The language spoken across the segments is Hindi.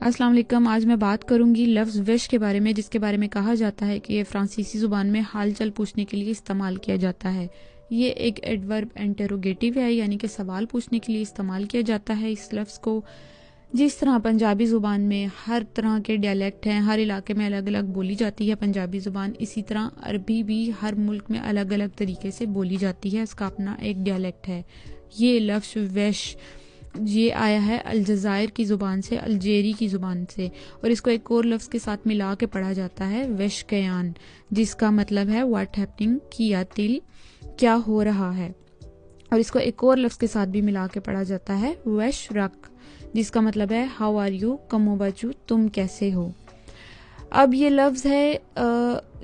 अस्सलाम वालेकुम। आज मैं बात करूंगी लफ्ज़ विश के बारे में, जिसके बारे में कहा जाता है कि ये फ्रांसीसी ज़ुबान में हाल चाल पूछने के लिए इस्तेमाल किया जाता है। ये एक एडवर्ब इंटरोगेटिव है, यानी कि सवाल पूछने के लिए इस्तेमाल किया जाता है इस लफ्ज़ को। जिस तरह पंजाबी ज़ुबान में हर तरह के डायलेक्ट हैं, हर इलाके में अलग अलग बोली जाती है पंजाबी ज़ुबान, इसी तरह अरबी भी हर मुल्क में अलग अलग तरीके से बोली जाती है। इसका अपना एक डायलेक्ट है। ये लफ्ज़ विश ये आया है अलजायर की ज़ुबान से, अल्जेरी की ज़ुबान से, और इसको एक और लफ्ज़ के साथ मिला के पढ़ा जाता है वेश कयान, जिसका मतलब है व्हाट हैपनिंग, किया तिल, क्या हो रहा है। और इसको एक और लफ्ज़ के साथ भी मिला के पढ़ा जाता है वेश रक, जिसका मतलब है हाउ आर यू, कमो बाजू, तुम कैसे हो। अब ये लफ्ज़ है,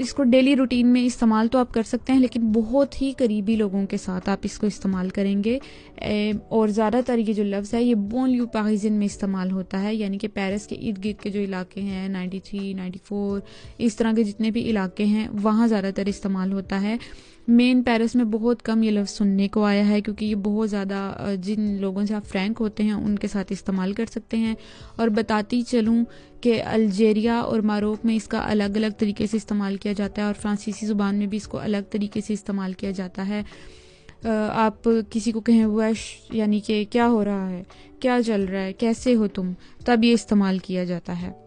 इसको डेली रूटीन में इस्तेमाल तो आप कर सकते हैं, लेकिन बहुत ही करीबी लोगों के साथ आप इसको इस्तेमाल करेंगे। और ज़्यादातर ये जो लफ्ज़ है ये बोनल्यू पारिज़न में इस्तेमाल होता है, यानी कि पेरिस के इर्द गिर्द के जो इलाके हैं 93, 94 इस तरह के जितने भी इलाके हैं वहाँ ज़्यादातर इस्तेमाल होता है। मेन पेरिस में बहुत कम ये लफ्ज़ सुनने को आया है, क्योंकि ये बहुत ज़्यादा जिन लोगों से आप फ्रैंक होते हैं उनके साथ इस्तेमाल कर सकते हैं। और बताती चलूँ कि अल्जेरिया और मारोक में इसका अलग अलग तरीके से इस्तेमाल किया जाता है, और फ्रांसीसी ज़ुबान में भी इसको अलग तरीके से इस्तेमाल किया जाता है। आप किसी को कहें वश, यानी कि क्या हो रहा है, क्या चल रहा है, कैसे हो तुम, तब ये इस्तेमाल किया जाता है।